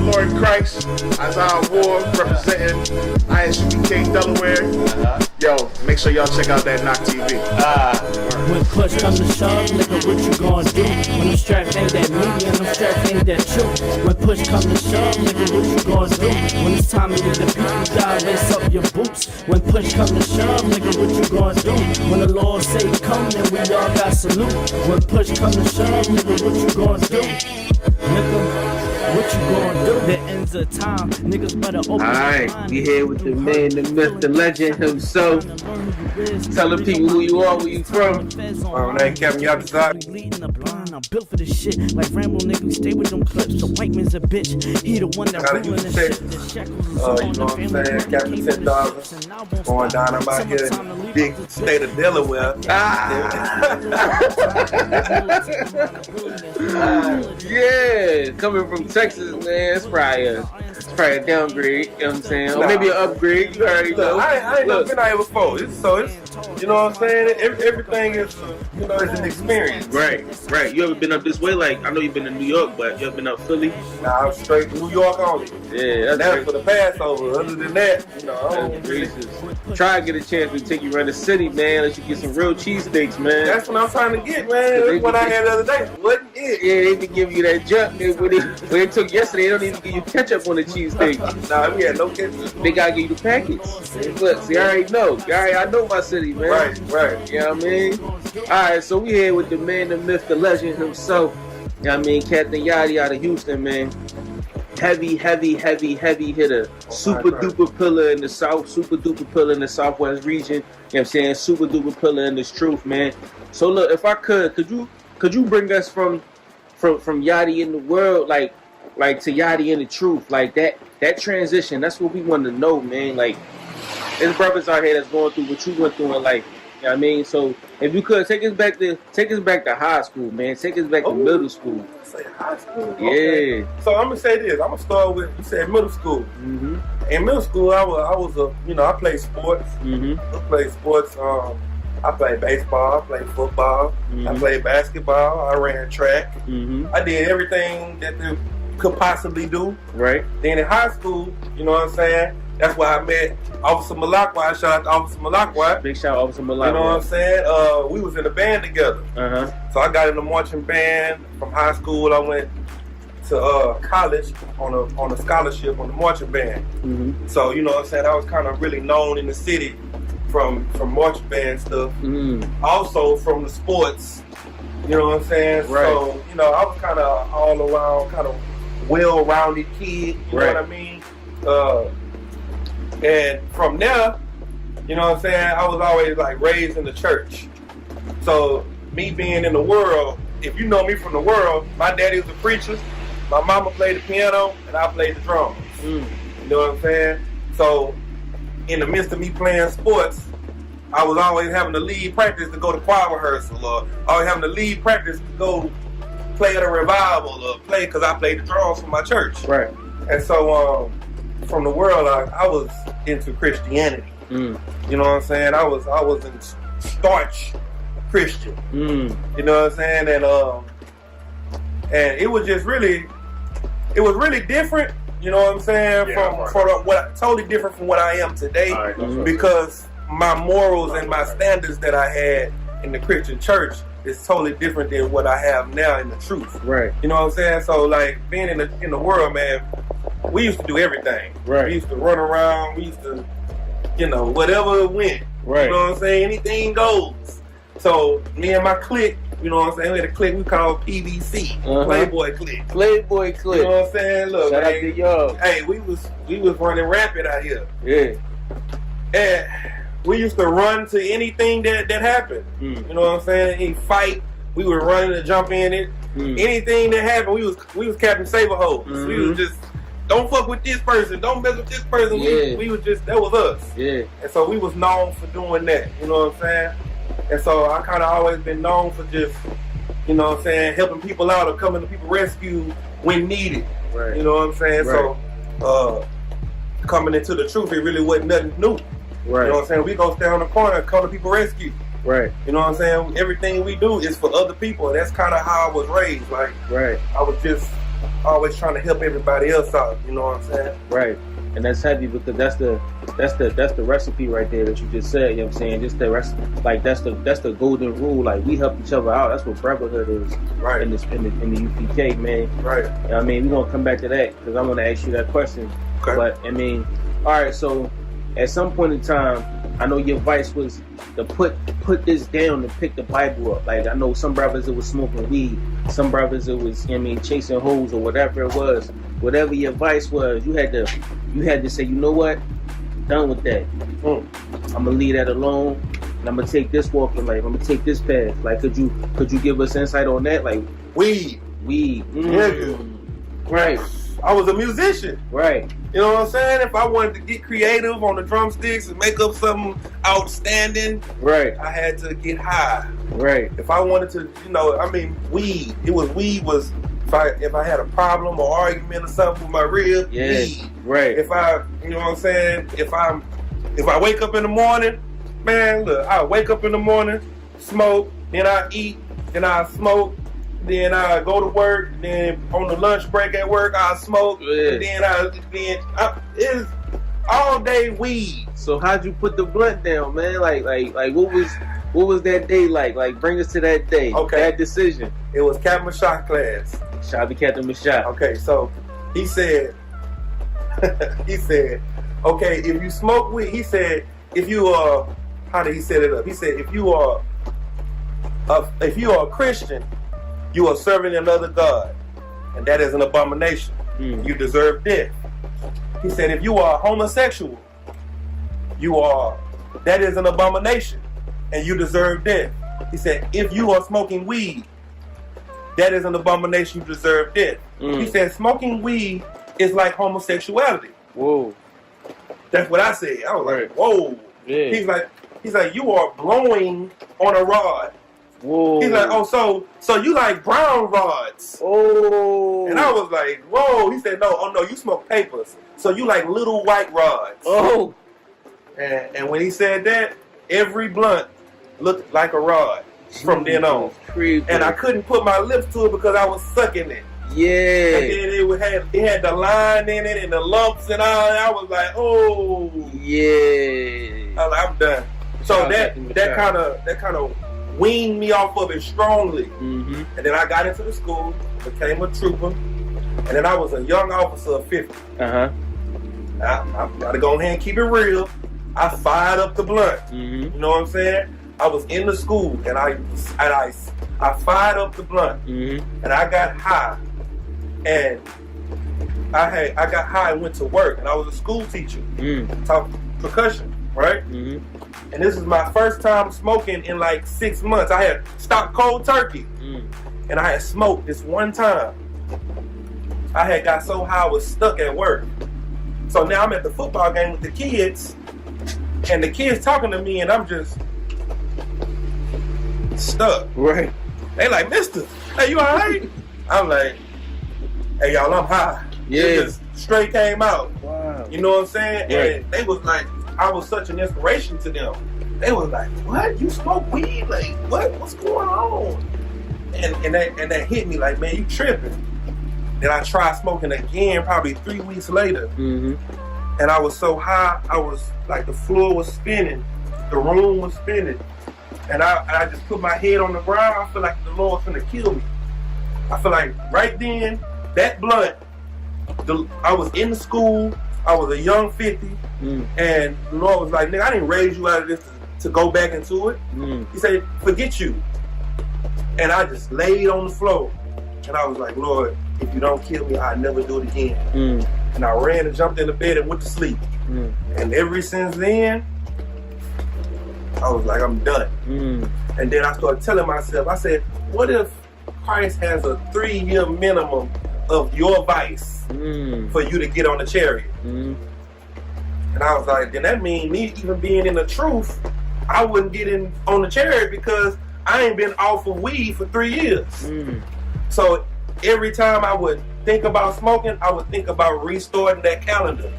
Lord Christ, Isaiah Ward, representing I.S.U.P.K Delaware. Yo, make sure y'all check out that Knock TV. When push come to shove, nigga, what you gonna do? When them straps ain't that me and them straps ain't that you. When push come to shove, nigga, what you gonna do? When it's time to get the people die, lace up your boots. When push come to shove, nigga, what you gonna do? When the Lord say come, then we all got salute. When push come to shove, nigga, what you gonna do? Nigga, what you gonna do? The ends of time, niggas better open. Alright, we here with the man, the myth, the legend himself. Telling people who you are, where you from. My name Captain Yatazaq. I'm built for this shit. Like Rambo, nigga, we stay with them clips. The white man's a bitch. He the one that ruling this shit. The shackles is on You know what I'm saying? Captain $10. Going down, I'm out here in the big state of Delaware. Yeah, coming from Texas, man, it's probably a downgrade, you know what I'm saying? Or maybe an upgrade, you already know. I ain't never been out here before. It's, you know what I'm saying? Everything is, you know, it's an experience. Right. You ever been up this way? Like, I know you've been to New York, but you ever been up Philly? Nah, I'm straight New York only. Yeah, that's for the Passover. Other than that, you know, I don't try to get a chance to take you around the city, man. Let you get some real cheesesteaks, man. That's what I'm trying to get, man. That's what I had the other day. Wasn't it? Yeah, they be giving you that junk. When they took yesterday, they don't even give you ketchup on the cheesesteak. Nah, we had no ketchup. They gotta give you the packets. Look, see, I already know. I know my city, man. Right. You know what I mean? Alright, so we here with the man, the myth, the legend himself. You know what I mean? Captain Yachty out of Houston, man. Heavy hitter. Super duper pillar in the south, super duper pillar in the southwest region. You know what I'm saying? Super duper pillar in this truth, man. So look, if I could you bring us from Yachty in the world, like to Yachty in the truth, like that transition? That's what we want to know, man. Like, there's brothers out here that's going through what you went through in life. You know what I mean? So if you could take us back to high school, man. Take us back to middle school. Say high school? Okay. Yeah. So I'm gonna say this. I'm gonna start with, you said middle school. Mm-hmm. In middle school, I was I played sports. Mm-hmm. I played sports. I played baseball. I played football. Mm-hmm. I played basketball. I ran track. Mm-hmm. I did everything that they could possibly do. Right. Then in high school, you know what I'm saying? That's why I met Officer Malakwa. Shout out to Officer Malakwa. Big shout out to Officer Malakwa. You know what I'm saying? We was in a band together. So I got in the marching band from high school. I went to college on a scholarship on the marching band. Mm-hmm. So you know what I'm saying? I was kind of really known in the city from marching band stuff. Mm-hmm. Also from the sports. You know what I'm saying? Right. So you know I was kind of all around, kind of well-rounded kid. You know what I mean? And from there, you know what I'm saying, I was always like raised in the church. So me being in the world, if you know me from the world, my daddy was a preacher, my mama played the piano, and I played the drums. You know what I'm saying? So in the midst of me playing sports, I was always having to leave practice to go to choir rehearsal, or always having to leave practice to go play at a revival, or play because I played the drums for my church. Right. And so from the world, I was into Christianity. You know what I'm saying? I was in starch Christian. You know what I'm saying? And it was just really different. You know what I'm saying? Totally different from what I am today, because my morals and my standards that I had in the Christian church is totally different than what I have now in the truth. Right. You know what I'm saying? So like being in the world, man, we used to do everything. Right. We used to run around. We used to, whatever it went. Right. You know what I'm saying? Anything goes. So me and my clique, you know what I'm saying? We had a clique we called PVC, Playboy Clique. Playboy Clique. You know what I'm saying? Look, shout out to y'all. Hey, we was running rapid out here. Yeah. And we used to run to anything that happened. You know what I'm saying? Any fight, we would run and jump in it. Anything that happened, we was Captain Saberhoes. We was just, don't fuck with this person, don't mess with this person. Yeah. We was just, that was us. Yeah. And so we was known for doing that. You know what I'm saying? And so I kind of always been known for just, you know what I'm saying, helping people out or coming to people rescue when needed. Right. You know what I'm saying? Right. So coming into the truth, it really wasn't nothing new. Right. You know what I'm saying? We go stand on the corner and come to people rescue. Right. You know what I'm saying? Everything we do is for other people, and that's kind of how I was raised. Like, right. I was just always trying to help everybody else out. You know what I'm saying? Right. And that's heavy because that's the recipe right there that you just said. You know what I'm saying? Just the rest, like that's the golden rule. Like we help each other out. That's what brotherhood is. Right. In the UPK, man. Right. You know what I mean, we're gonna come back to that because I'm gonna ask you that question. Okay. But I mean, all right. So at some point in time, I know your advice was to put this down and pick the Bible up. Like I know some brothers it was smoking weed, some brothers it was, you know what I mean, chasing hoes or whatever it was. Whatever your advice was, you had to say, you know what, done with that. I'm gonna leave that alone, and I'm gonna take this walk in life. I'm gonna take this path. Like, could you give us insight on that? Like Weed. Right. I was a musician. Right. You know what I'm saying? If I wanted to get creative on the drumsticks and make up something outstanding, Right. I had to get high. Right. If I wanted to, you know, I mean, weed was if I had a problem or argument or something with my rib, weed. Right. If I, you know what I'm saying? If I wake up in the morning, man, look, I wake up in the morning, smoke, then I eat, then I smoke, then I go to work, then on the lunch break at work I smoke, and then it's all day weed. So how'd you put the blunt down, man? Like what was that day like? Like bring us to that day. Okay. That decision. It was Captain Mashak class. Shout out to Captain Mashak. Okay, so he said, okay, if you smoke weed, he said, if you how did he set it up? He said, if you are a Christian, you are serving another God, and that is an abomination. You deserve death. He said, if you are homosexual, that is an abomination, and you deserve death. He said, if you are smoking weed, that is an abomination, you deserve death. He said, smoking weed is like homosexuality. Whoa. That's what I said. I was like, whoa. Yeah. He's like, you are blowing on a rod. Whoa. He's like, oh, so you like brown rods. Oh. And I was like, whoa. He said, no, you smoke papers. So you like little white rods. Oh. And when he said that, every blunt looked like a rod from then on. Creepy. And I couldn't put my lips to it because I was sucking it. Yeah. And then it had the line in it and the lumps and all. And I was like, oh. Yeah. I was like, I'm done. So that kind of weaned me off of it strongly. And then I got into the school, became a trooper, and then I was a young officer of 50. I gotta go ahead and keep it real. I fired up the blunt. You know what I'm saying? I was in the school and I fired up the blunt and I got high. And I got high and went to work, and I was a school teacher. Taught percussion, right? And this is my first time smoking in like 6 months. I had stopped cold turkey, and I had smoked this one time. I had got so high I was stuck at work. So now I'm at the football game with the kids, and the kids talking to me, and I'm just stuck. Right. They like, mister, hey, you all right? I'm like, hey, y'all, I'm high. Yeah. It just straight came out. Wow. You know what I'm saying? Right. And they was like, I was such an inspiration to them. They was like, what? You smoke weed? Like, what? What's going on? And that hit me like, man, you tripping. Then I tried smoking again probably 3 weeks later. And I was so high, I was like, the floor was spinning. The room was spinning. And I just put my head on the ground. I feel like the Lord's gonna kill me. I feel like right then, that blunt, I was in the school, I was a young 50, and the Lord was like, nigga, I didn't raise you out of this to go back into it. He said, forget you. And I just laid on the floor. And I was like, Lord, if you don't kill me, I'll never do it again. And I ran and jumped in the bed and went to sleep. And ever since then, I was like, I'm done. And then I started telling myself, I said, what if Christ has a 3-year minimum of your vice for you to get on the chariot? And I was like, then that means me even being in the truth, I wouldn't get in on the chariot because I ain't been off of weed for 3 years. So every time I would think about smoking, I would think about restarting that calendar.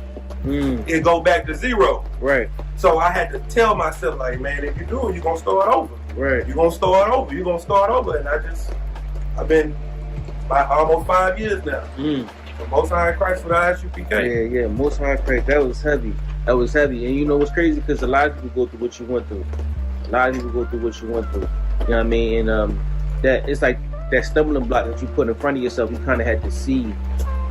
It go back to 0. Right. So I had to tell myself, like, man, if you do it, you're gonna start over. Right. You're gonna start over. You're gonna start over. And I've been About almost 5 years now. Mm. The Most High in Christ for the I.S.U.P.K. Yeah, Most High Christ. That was heavy. That was heavy. And you know what's crazy? Because a lot of people go through what you went through. A lot of people go through what you went through. You know what I mean? And that it's like that stumbling block that you put in front of yourself. You kind of had to see. You know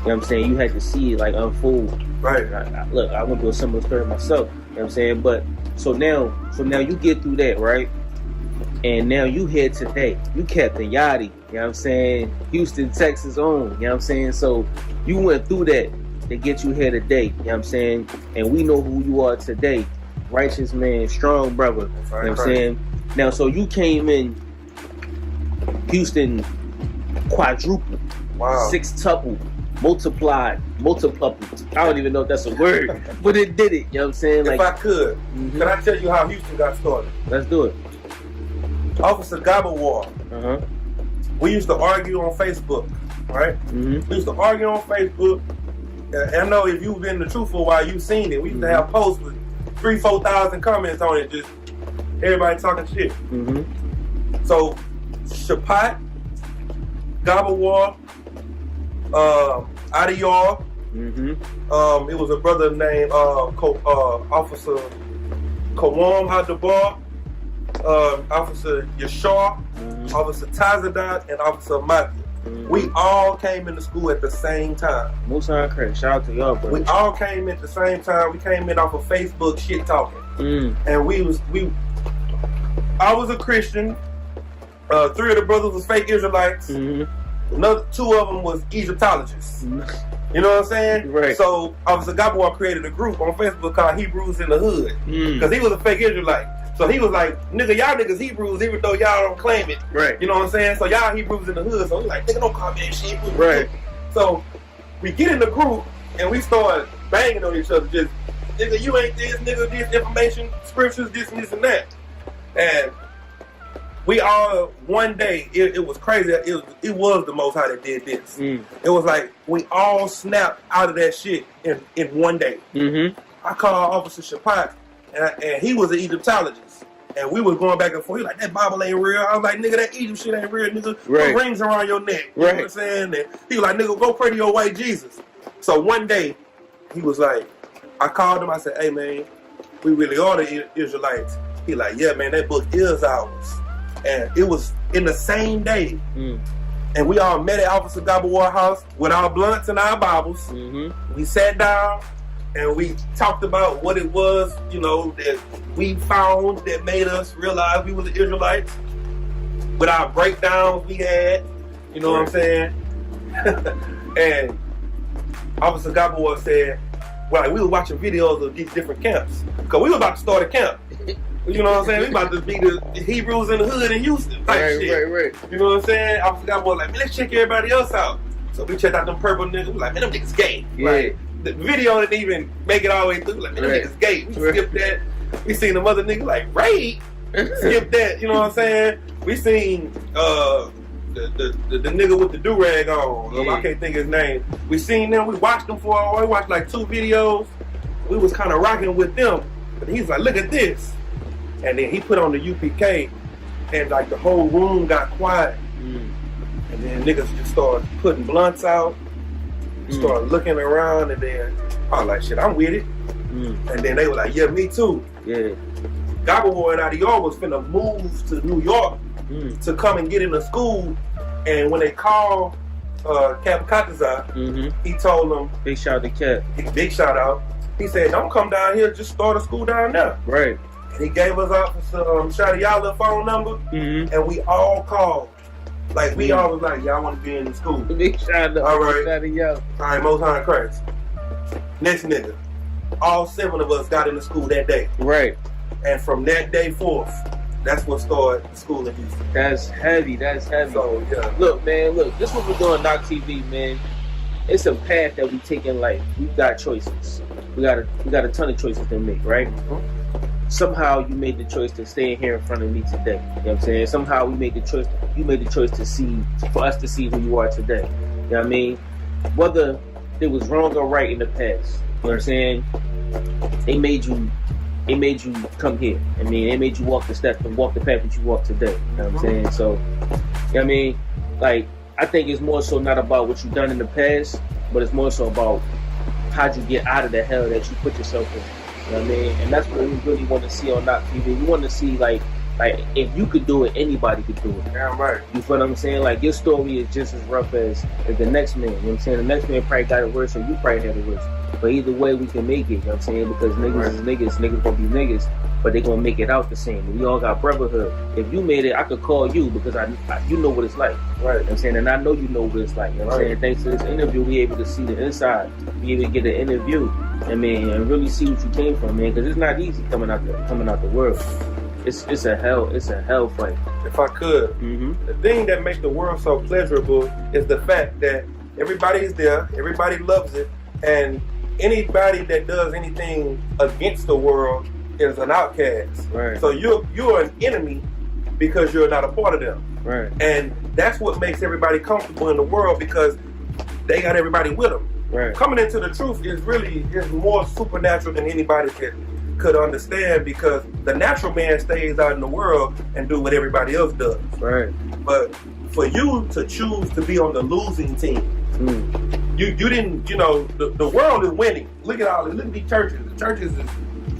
what I'm saying? You had to see it like unfold. Right. Look, I went through a similar story myself. You know what I'm saying? But so now you get through that, right? And now you here today. You Captain Yachty, you know what I'm saying? Houston, Texas own, you know what I'm saying? So you went through that to get you here today, you know what I'm saying? And we know who you are today. Righteous man, strong brother, you know what I'm saying? Now, so you came in Houston quadruple, Wow. sextuple, multiplied. I don't even know if that's a word, but it did it, you know what I'm saying? If I could, Mhm. can I tell you how Houston got started? Let's do it. Officer Gabawar. Uh-huh. We used to argue on Facebook, right? Mm-hmm. We used to argue on Facebook. And I know if you've been in the truth for a while, you've seen it. We used to have posts with 3,000-4,000 comments on it, just everybody talking shit. Mm-hmm. So, Shapat, Gabawar, Adiyar, Mm-hmm. it was a brother named Officer Kawam Hadabar, Officer Yashar, Mm-hmm. Officer Tazadot, and Officer Maki. Mm-hmm. We all came into school at the same time. Most High Christ. Shout out to y'all, bro. We all came in at the same time. We came in off of Facebook shit talking. And I was a Christian. 3 of the brothers was fake Israelites. Mm-hmm. Another 2 of them was Egyptologists. Mm-hmm. You know what I'm saying? Right. So Officer Gabawar created a group on Facebook called Hebrews in the Hood. Because he was a fake Israelite. So he was like, nigga, y'all niggas Hebrews, even though y'all don't claim it. Right. You know what I'm saying? So y'all Hebrews in the hood. So we like, nigga, don't call me that shit. Right. So we get in the group and we start banging on each other. Just, nigga, you ain't this, nigga, this information, scriptures, this and this and that. And we all, one day, it was crazy. It was the Most High that did this. It was like, we all snapped out of that shit in one day. Mm-hmm. I called Officer Shapat, and he was an Egyptologist. And we was going back and forth. He like, that Bible ain't real. I was like, nigga, that Egypt shit ain't real, nigga. Right. Put rings around your neck. You know what I'm saying? And he was like, nigga, go pray to your white Jesus. So one day, he was like, I called him. I said, hey, man, we really are the Israelites. He like, yeah, man, that book is ours. And it was in the same day. And we all met at Officer Gabawar's house with our blunts and our Bibles. We sat down and we talked about what it was, you know, that we found that made us realize we were the Israelites. With our breakdowns we had, you know what I'm saying? And Officer Gabawar said, well, we were watching videos of these different camps. Because we were about to start a camp. You know what I'm saying? We about to be the Hebrews in the hood in Houston type shit. Right. You know what I'm saying? Officer Gabawar was like, man, let's check everybody else out. So we checked out them purple niggas. We like, man, them niggas gay. Yeah. Like, the video didn't even make it all the way through. Like, man, them niggas gay. We skipped that. We seen them other niggas like, raid? Skip that. You know what I'm saying? We seen the nigga with the do-rag on. I can't think his name. We seen them. We watched them for a while. We watched like 2 videos. We was kind of rocking with them. But he's like, look at this. And then he put on the UPK and like the whole room got quiet. And then niggas just started putting blunts out. Started looking around, and then I was like, shit, I'm with it. And then they were like, yeah, me too. Yeah. Gabawar and Adiyar was finna move to New York to come and get into school. And when they called Cap Yatazaq, he told them, Big shout out to Cap. Big shout out. He said, don't come down here, just start a school down there. Right. And he gave us Officer Shadiyah's phone number, and we all called. Like, we all was like, y'all want to be in the school. Big shout out. All right. Shout out to y'all. All right, Most High in Christ. Next nigga. All 7 of us got into school that day. Right. And from that day forth, that's what started the school in Houston. That's heavy. That's heavy. So, yeah. Look, man, look. This is what we're doing on Knock TV, man. It's a path that we take in life. We've got choices. We got a ton of choices to make, right? Somehow you made the choice to stay here in front of me today. You know what I'm saying? Somehow we made the choice. You made the choice to see, for us to see who you are today. You know what I mean? Whether it was wrong or right in the past, you know what I'm saying? They made you come here. I mean, they made you walk the steps and walk the path that you walk today. You know what I'm saying? So, you know what I mean? Like, I think it's more so not about what you've done in the past, but it's more so about how'd you get out of the hell that you put yourself in. You know what I mean? And that's what we really want to see on Not TV. We want to see like if you could do it, anybody could do it. Damn right. You feel what I'm saying? Like your story is just as rough as the next man. You know what I'm saying? The next man probably got it worse, or you probably had it worse. But either way, we can make it. You know what I'm saying? Because niggas is niggas. Niggas gonna be niggas, but they gonna make it out the same. We all got brotherhood. If you made it, I could call you because you know what it's like. Right. You know what I'm saying? And I know you know what it's like. You know what I'm saying? Thanks to this interview, we able to see the inside. We able to get an interview. I mean, and really see what you came from, man. Because it's not easy coming out the world. It's a hell fight. If I could, the thing that makes the world so pleasurable is the fact that everybody is there, everybody loves it, and anybody that does anything against the world is an outcast. Right. So you're an enemy because you're not a part of them. Right. And that's what makes everybody comfortable in the world, because they got everybody with them. Right. Coming into the truth is more supernatural than anybody could understand, because the natural man stays out in the world and do what everybody else does. Right. But for you to choose to be on the losing team, you didn't, the world is winning. Look at these churches. The churches is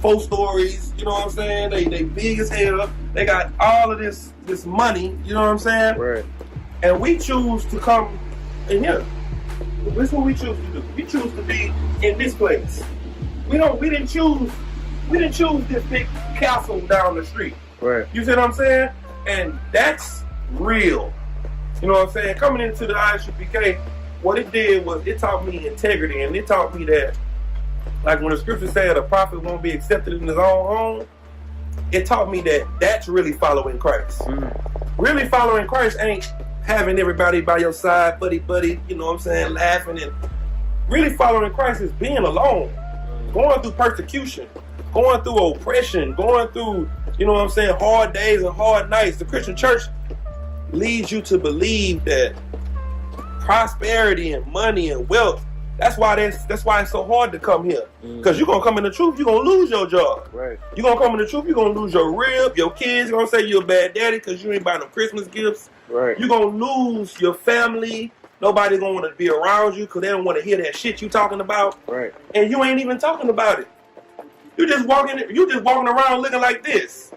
4 stories, you know what I'm saying? They big as hell. They got all of this money, you know what I'm saying? Right. And we choose to come in here. This is what we choose to do. We choose to be in this place. We didn't choose this big castle down the street. Right. You see what I'm saying? And that's real. You know what I'm saying? Coming into the I.S.U.P.K, what it did was it taught me integrity, and it taught me that, like when the scripture said a prophet won't be accepted in his own home, it taught me that that's really following Christ. Really following Christ ain't having everybody by your side, buddy, you know what I'm saying, laughing. And really following Christ is being alone, going through persecution, going through oppression, going through, you know what I'm saying, hard days and hard nights. The Christian church leads you to believe that prosperity and money and wealth, that's why it's so hard to come here. Because you're going to come in the truth, you're going to lose your job. Right. You're going to come in the truth, you're going to lose your rib, your kids, you're going to say you're a bad daddy because you ain't buying no Christmas gifts. Right. You're going to lose your family. Nobody's going to want to be around you because they don't want to hear that shit you talking about. Right. And you ain't even talking about it. You just walking around looking like this.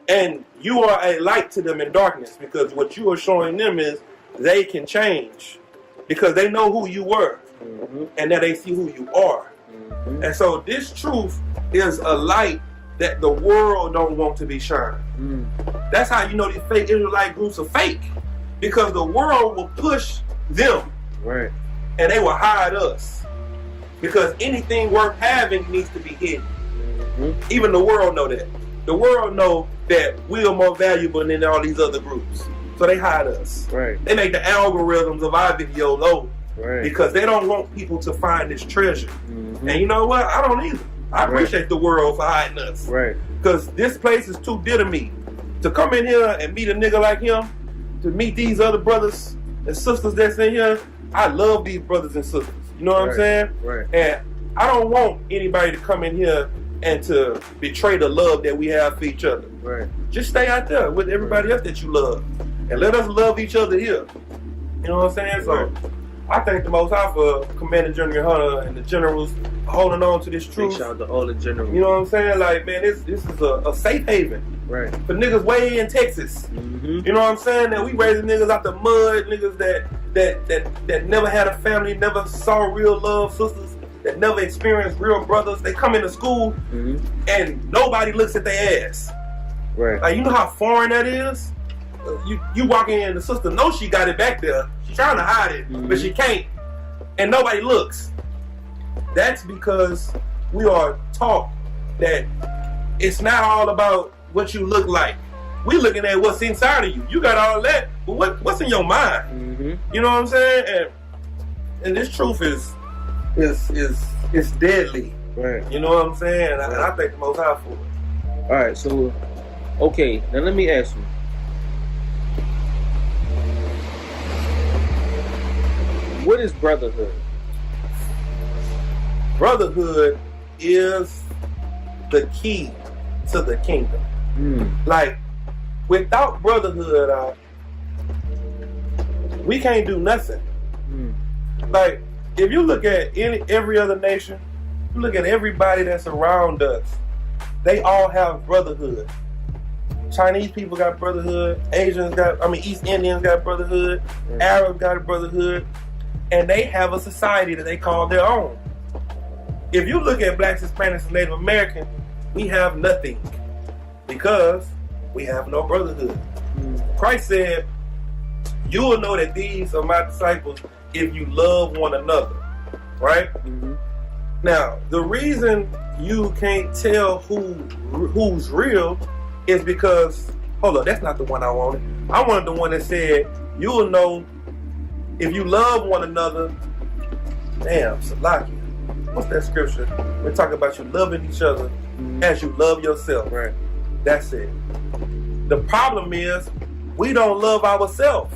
And you are a light to them in darkness, because what you are showing them is they can change because they know who you were. And now they see who you are. And so this truth is a light that the world don't want to be shining. That's how you know these fake Israelite groups are fake, because the world will push them. Right. And they will hide us, because anything worth having needs to be hidden. Even the world know that. The world know that we are more valuable than all these other groups, so they hide us. Right. They make the algorithms of our video low. Right. Because they don't want people to find this treasure. And you know what? I don't either. I appreciate the world for hiding us. Right. Because this place is too dear to me. To come in here and meet a nigga like him, to meet these other brothers and sisters that's in here, I love these brothers and sisters. You know what I'm saying? Right. And I don't want anybody to come in here and to betray the love that we have for each other. Right. Just stay out there with everybody else that you love. And let us love each other here. You know what I'm saying? So I thank the Most High for Commander General YAHANNA and the generals holding on to this truth. Big shout out to all the generals. You know what I'm saying? Like, man, this is a safe haven. Right. For niggas way in Texas. You know what I'm saying? That we raising niggas out the mud, niggas that never had a family, never saw real love, sisters that never experienced real brothers. They come into school and nobody looks at their ass. Right. Like, you know how foreign that is? You walk in, the sister knows she got it back there. She's trying to hide it, but she can't. And nobody looks. That's because we are taught that it's not all about what you look like. We looking at what's inside of you. You got all that, but what's in your mind? You know what I'm saying? And this truth is deadly. Right. You know what I'm saying? And I thank the Most High for it. All right. So, okay. Now let me ask you. What is brotherhood? Brotherhood is the key to the kingdom. Like, without brotherhood, we can't do nothing. Like, if you look at every other nation, you look at everybody that's around us, they all have brotherhood. Chinese people got brotherhood, East Indians got brotherhood, Arabs got a brotherhood, and they have a society that they call their own. If you look at blacks, Hispanics, and Native Americans, we have nothing because we have no brotherhood. Christ said, you will know that these are my disciples if you love one another, right? Now, the reason you can't tell who's real is because, hold up, that's not the one I wanted. I wanted the one that said, you will know if you love one another. Damn, Salaki. What's that scripture? We're talking about you loving each other as you love yourself. Right. That's it. The problem is we don't love ourselves.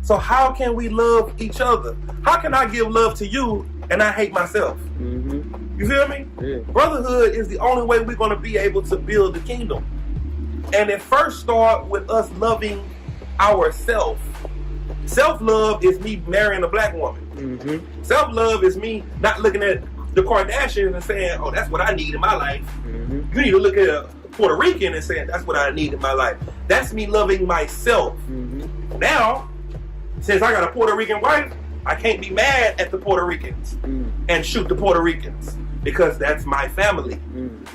So how can we love each other? How can I give love to you and I hate myself? You feel me? Yeah. Brotherhood is the only way we're going to be able to build the kingdom. And it first starts with us loving ourselves. Self-love is me marrying a black woman. Self-love is me not looking at the Kardashians and saying, oh, that's what I need in my life. You need to look at a Puerto Rican and saying, that's what I need in my life. That's me loving myself. Now, since I got a Puerto Rican wife, I can't be mad at the Puerto Ricans and shoot the Puerto Ricans because that's my family.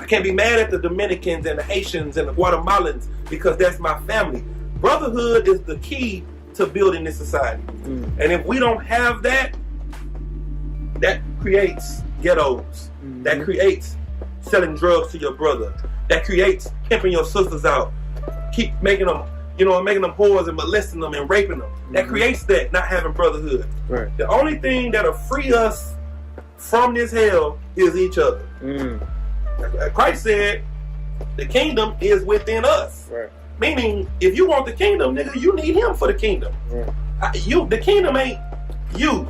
I can't be mad at the Dominicans and the Haitians and the Guatemalans because that's my family. Brotherhood is the key to building this society. And if we don't have that, that creates ghettos. That creates selling drugs to your brother. That creates pimping your sisters out. Keep making them, making them whores and molesting them and raping them. That creates that, not having brotherhood. Right. The only thing that'll free us from this hell is each other. Christ said, the kingdom is within us. Right. Meaning, if you want the kingdom, nigga, you need him for the kingdom. The kingdom ain't you.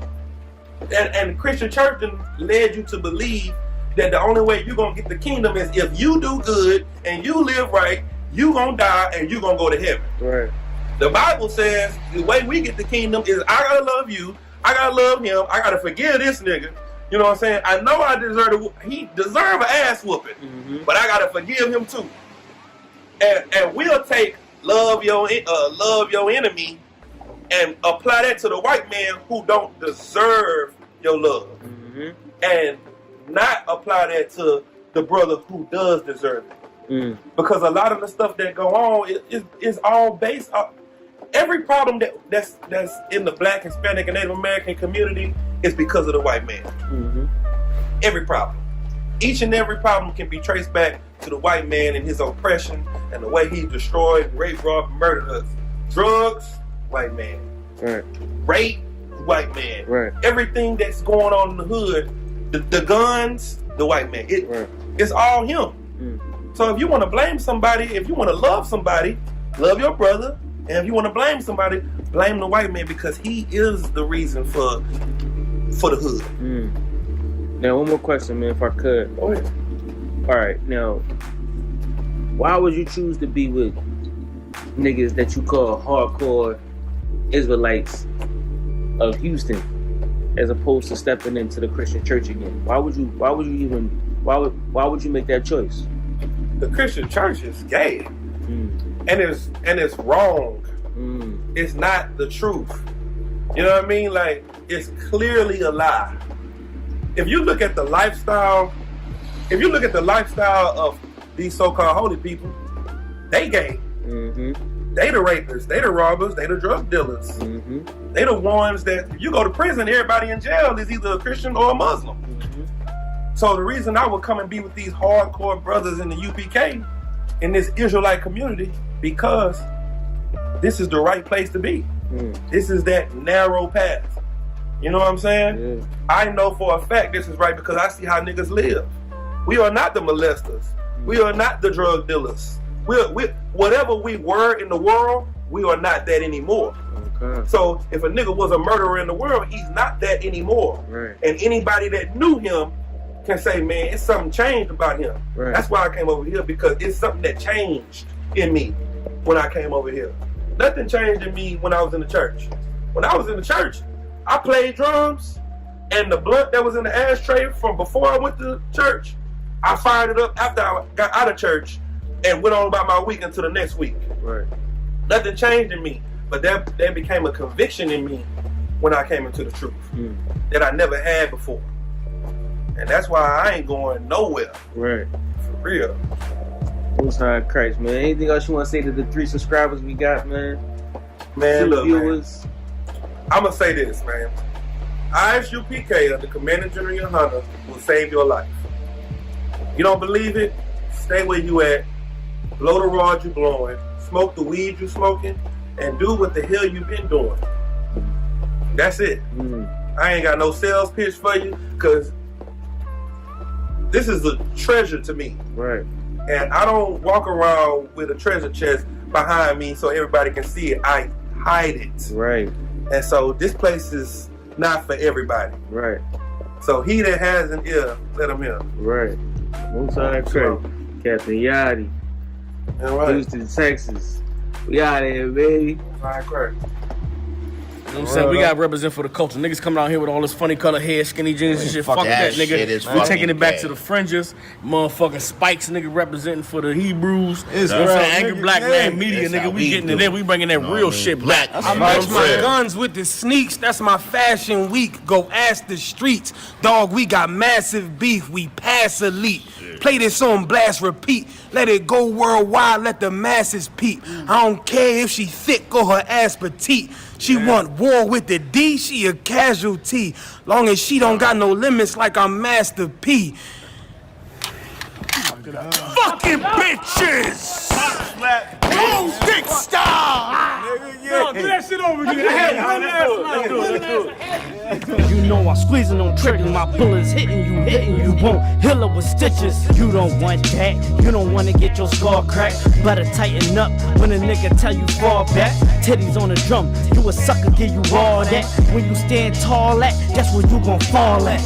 And the Christian church led you to believe that the only way you're going to get the kingdom is if you do good and you live right, you going to die and you going to go to heaven. Right. The Bible says the way we get the kingdom is I got to love you, I got to love him, I got to forgive this nigga. You know what I'm saying? I know he deserve an ass whooping, but I got to forgive him too. And we'll take love your enemy and apply that to the white man who don't deserve your love, and not apply that to the brother who does deserve it. Because a lot of the stuff that go on is all based on every problem that's in the black, Hispanic, and Native American community is because of the white man. Every problem. Each and every problem can be traced back to the white man and his oppression and the way he destroyed, raped, robbed, murdered us. Drugs, white man. Right. Rape, white man. Right. Everything that's going on in the hood, the guns, the white man. It's all him. So if you want to blame somebody, if you want to love somebody, love your brother. And if you want to blame somebody, blame the white man because he is the reason for the hood. Now, one more question, man, if I could. Go ahead. All right, now, why would you choose to be with niggas that you call hardcore Israelites of Houston, as opposed to stepping into the Christian church again? Why would you make that choice? The Christian church is gay, and it's wrong. It's not the truth. You know what I mean? Like, it's clearly a lie. If you look at the lifestyle of these so-called holy people, they gay. They the rapists, they the robbers, they the drug dealers. They the ones that, if you go to prison, everybody in jail is either a Christian or a Muslim. So the reason I would come and be with these hardcore brothers in the UPK, in this Israelite community, because this is the right place to be. This is that narrow path. You know what I'm saying? I know for a fact this is right because I see how niggas live. We are not the molesters. We are not the drug dealers. Whatever we were in the world, we are not that anymore. So if a nigga was a murderer in the world, he's not that anymore. And anybody that knew him can say, man, it's something changed about him. That's why I came over here, because it's something that changed in me when I came over here. nothing changed in me when I was in the church. When I was in the church, I played drums, and the blunt that was in the ashtray from before I went to church, I fired it up after I got out of church and went on about my week until the next week. Right. Nothing changed in me, but that became a conviction in me when I came into the truth that I never had before. And that's why I ain't going nowhere. Right. For real. Most High Christ, man. Anything else you want to say to the 3 subscribers we got, man? Man, 2 look, viewers. man. I'm going to say this, man. I.S.U.P.K, under Commandant General YAHANNA, will save your life. You don't believe it? Stay where you at. Blow the rod you blowing. Smoke the weed you smoking. And do what the hell you been doing. That's it. I ain't got no sales pitch for you, because this is a treasure to me. Right. And I don't walk around with a treasure chest behind me so everybody can see it. I hide it. Right. And so this place is not for everybody. Right. So he that has an ear, let him hear. Right. Most High Christ. Captain Yachty. All right. Houston, Texas. We out here, baby. Fine, correct. You know what I'm saying? We got to represent for the culture. Niggas coming out here with all this funny color hair, skinny jeans and shit. Fuck that, nigga. We taking it back to the fringes. Motherfucking Spikes, nigga, representing for the Hebrews. You know what I'm saying? Angry Black Man Media, nigga. We getting it in. We bringing that real shit black. I match my guns with the sneaks. That's my fashion week. Go ask the streets. Dog, we got massive beef. We pass elite. Play this on blast, repeat. Let it go worldwide. Let the masses peep. I don't care if she thick or her ass petite. She want war with the D, she a casualty. Long as she don't got no limits like I'm Master P. Fucking bitches! Boom, dick star! No, do that shit over again. You know I'm squeezing on triggers, my bullets hitting you. You won't heal up with stitches. You don't want that. You don't want to get your skull cracked. Better tighten up when a nigga tell you fall back. Titties on the drum, you a sucker, give you all that. When you stand tall at, that's where you gon' fall at.